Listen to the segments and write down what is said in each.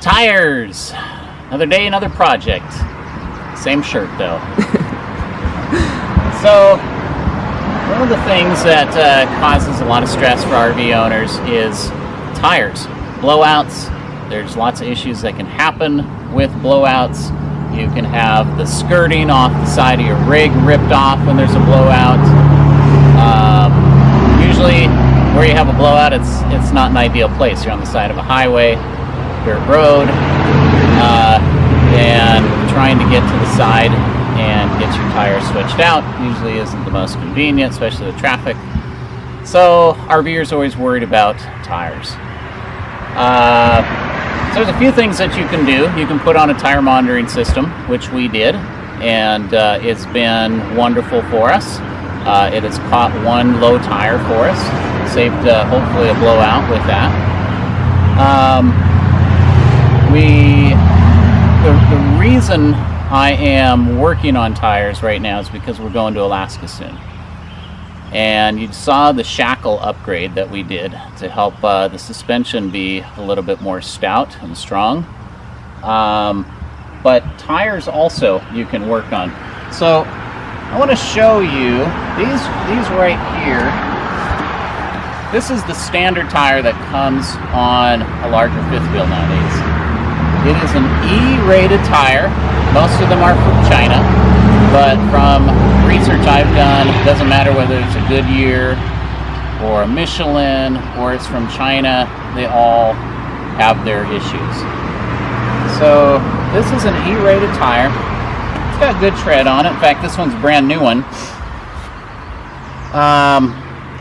Tires! Another day, another project. Same shirt though. So, one of the things that causes a lot of stress for RV owners is tires. Blowouts. There's lots of issues that can happen with blowouts. You can have the skirting off the side of your rig ripped off when there's a blowout. Usually where you have a blowout, it's not an ideal place. You're on the side of a highway, dirt road, and trying to get to the side and get your tires switched out usually isn't the most convenient, especially with traffic. So RVers are always worried about tires. So there's a few things that you can do. You can put on a tire monitoring system, which we did, and it's been wonderful for us. It has caught one low tire for us, saved hopefully a blowout with that. The reason I am working on tires right now is because we're going to Alaska soon. And you saw the shackle upgrade that we did to help the suspension be a little bit more stout and strong. But tires also you can work on. So I want to show you these right here. This is the standard tire that comes on a larger fifth wheel nowadays. It is an E-rated tire. Most of them are from China, but from research I've done, it doesn't matter whether it's a Goodyear or a Michelin or it's from China, they all have their issues. So this is an E-rated tire. It's got good tread on it. In fact, this one's a brand new one.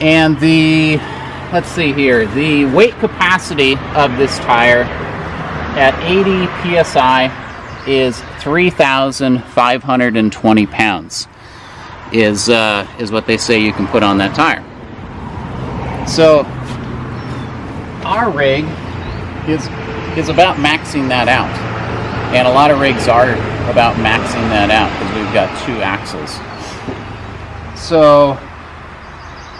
And let's see here, the weight capacity of this tire at 80 psi is 3,520 pounds is what they say you can put on that tire. So our rig is about maxing that out, and a lot of rigs are about maxing that out because we've got two axles. So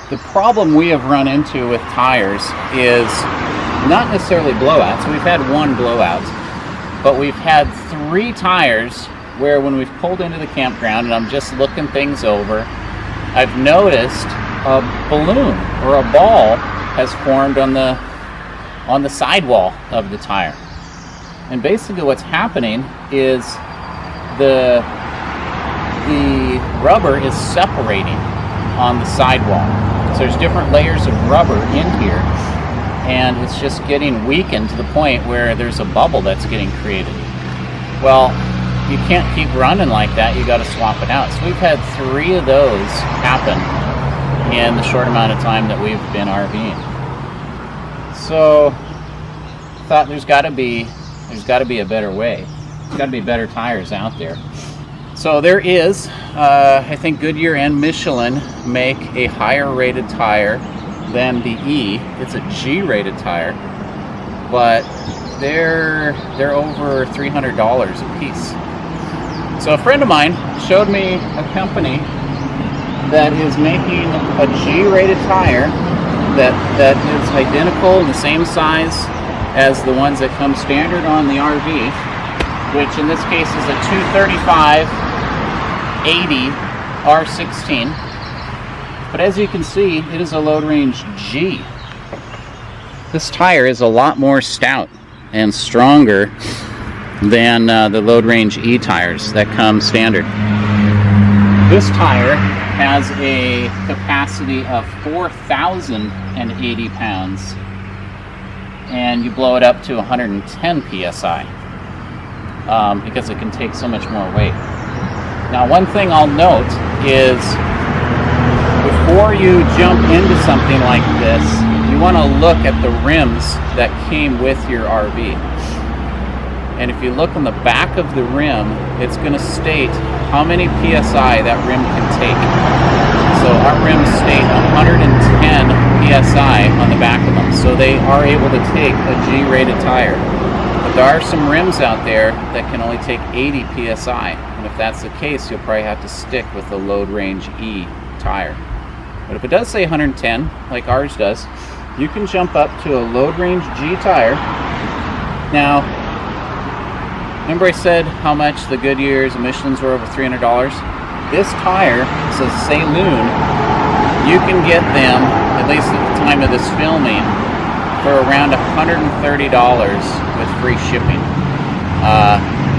the problem we have run into with tires is not necessarily blowouts. We've had one blowout, but we've had 3 tires where when we've pulled into the campground and I'm just looking things over, I've noticed a balloon or a ball has formed on the sidewall of the tire. And basically what's happening is the rubber is separating on the sidewall. So there's different layers of rubber in here, and it's just getting weakened to the point where there's a bubble that's getting created. Well, you can't keep running like that. You got to swap it out. So we've had 3 of those happen in the short amount of time that we've been RVing. So I thought there's got to be a better way. There's got to be better tires out there. So there is, I think Goodyear and Michelin make a higher rated tire than the E. It's a G rated tire, but they're over $300 a piece. So a friend of mine showed me a company that is making a G rated tire that is identical and the same size as the ones that come standard on the RV, which in this case is a 235/80 R16. But as you can see, it is a load range G. This tire is a lot more stout and stronger than the load range E tires that come standard. This tire has a capacity of 4,080 pounds, and you blow it up to 110 psi because it can take so much more weight. Now, one thing I'll note is before you jump into something like this, you want to look at the rims that came with your RV. And if you look on the back of the rim, it's going to state how many PSI that rim can take. So our rims state 110 PSI on the back of them. So they are able to take a G-rated tire. But there are some rims out there that can only take 80 PSI. And if that's the case, you'll probably have to stick with the load range E tire. But if it does say 110, like ours does, you can jump up to a load range G tire. Now, Remember I said how much the Goodyears and Michelins were over $300? This tire, this is Saloon, you can get them, at least at the time of this filming, for around $130 with free shipping.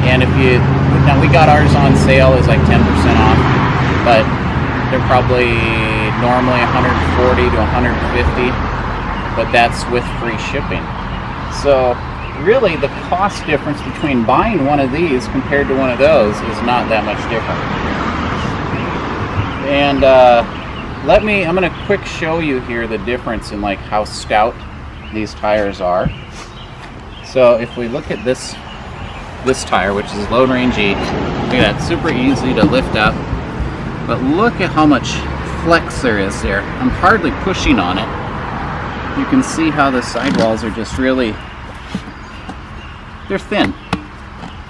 And if you, now we got ours on sale as like 10% off, but they're probably normally 140 to 150, but that's with free shipping. So really the cost difference between buying one of these compared to one of those is not that much different. And I'm going to quick show you here the difference in like how stout these tires are. So if we look at this tire, which is Load Range E, look at that, super easy to lift up, but look at how much flex there is there. I'm hardly pushing on it. You can see how the sidewalls are just really, they're thin.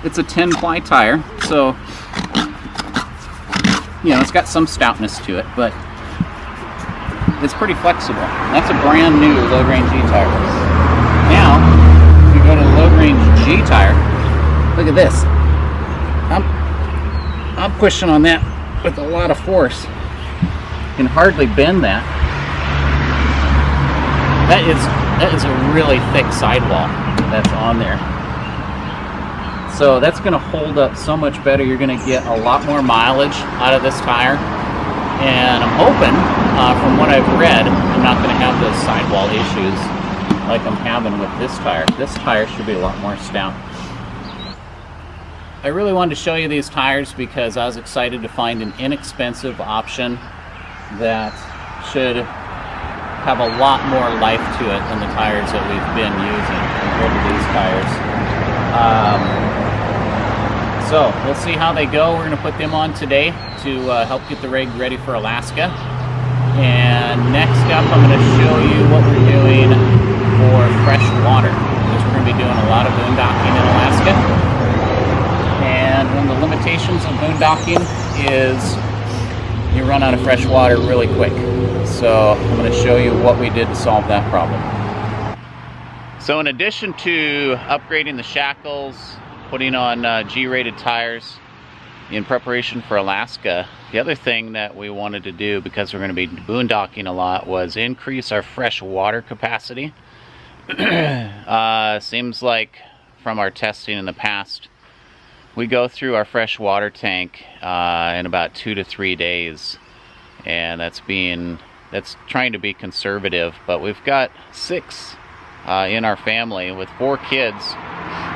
It's a 10-ply tire, so you know, it's got some stoutness to it, but it's pretty flexible. That's a brand new Load Range E tire. Now, if you go to the Load Range G tire, look at this. I'm pushing on that with a lot of force. Can hardly bend that. That is a really thick sidewall that's on there. So that's going to hold up so much better. You're going to get a lot more mileage out of this tire. And I'm hoping, from what I've read, I'm not going to have those sidewall issues like I'm having with this tire. This tire should be a lot more stout. I really wanted to show you these tires because I was excited to find an inexpensive option that should have a lot more life to it than the tires that we've been using compared to these tires. So we'll see how they go. We're going to put them on today to help get the rig ready for Alaska. And next up, I'm going to show you what we're doing for fresh water, because we're going to be doing a lot of boondocking in Alaska. And one of the limitations of boondocking is you run out of fresh water really quick. So I'm going to show you what we did to solve that problem. So in addition to upgrading the shackles, putting on G-rated tires in preparation for Alaska, the other thing that we wanted to do, because we're going to be boondocking a lot, was increase our fresh water capacity. Seems like from our testing in the past, we go through our fresh water tank in about 2 to 3 days, and that's trying to be conservative. But we've got 6 in our family with 4 kids.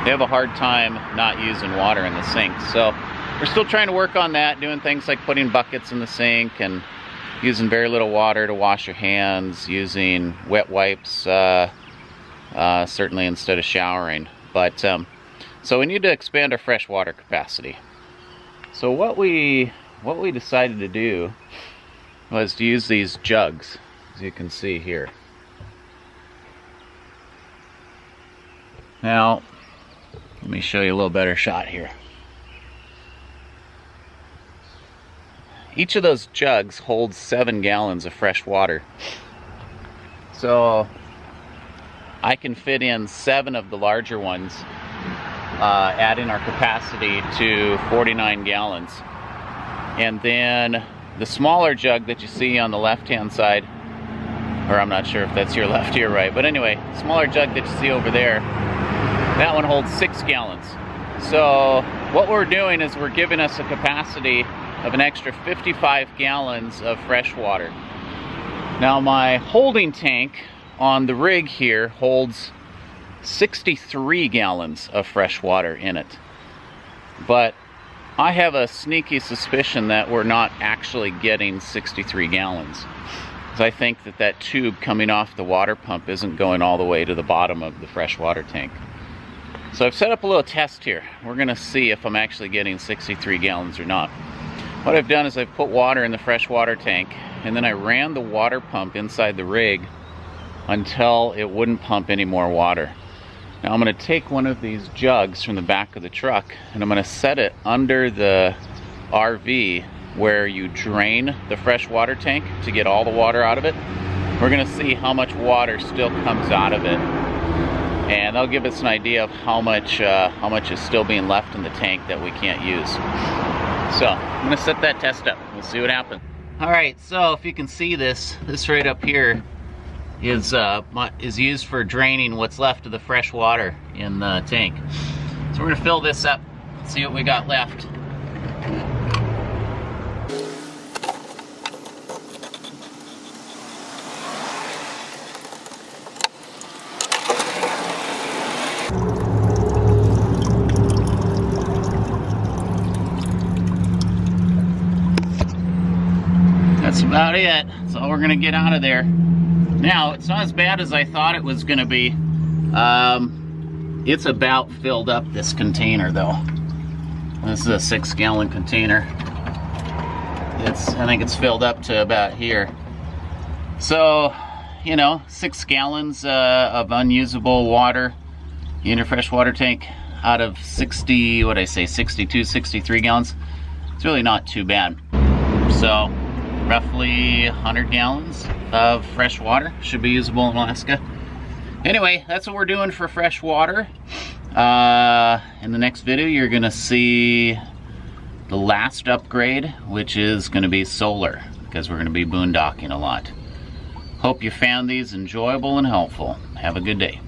They have a hard time not using water in the sink, so we're still trying to work on that, doing things like putting buckets in the sink and using very little water to wash your hands, using wet wipes certainly instead of showering. But so we need to expand our fresh water capacity. So what we decided to do was to use these jugs, as you can see here. Now, let me show you a little better shot here. Each of those jugs holds 7 gallons of fresh water. So I can fit in 7 of the larger ones, adding our capacity to 49 gallons. And then the smaller jug that you see on the left-hand side, or I'm not sure if that's your left or your right, but anyway, smaller jug that you see over there, that one holds 6 gallons. So what we're doing is we're giving us a capacity of an extra 55 gallons of fresh water. Now my holding tank on the rig here holds 63 gallons of fresh water in it. But I have a sneaky suspicion that we're not actually getting 63 gallons. Because I think that tube coming off the water pump isn't going all the way to the bottom of the fresh water tank. So I've set up a little test here. We're going to see if I'm actually getting 63 gallons or not. What I've done is I've put water in the fresh water tank, and then I ran the water pump inside the rig until it wouldn't pump any more water. Now I'm going to take one of these jugs from the back of the truck, and I'm going to set it under the RV where you drain the fresh water tank to get all the water out of it. We're going to see how much water still comes out of it and they'll give us an idea of how much is still being left in the tank that we can't use. So I'm gonna set that test up. We'll see what happens. All right, so if you can see this right up here is used for draining what's left of the fresh water in the tank. So we're gonna fill this up, see what we got left. That's about it. That's all we're gonna get out of there. Now, it's not as bad as I thought it was gonna be. It's about filled up, this container though. This is a 6-gallon container. I think it's filled up to about here. So, you know, 6 gallons of unusable water in your freshwater tank out of 60, what did I say, 62, 63 gallons. It's really not too bad. So, roughly 100 gallons of fresh water should be usable in Alaska. Anyway, that's what we're doing for fresh water. In the next video, you're gonna see the last upgrade, which is gonna be solar, because we're gonna be boondocking a lot. Hope you found these enjoyable and helpful. Have a good day.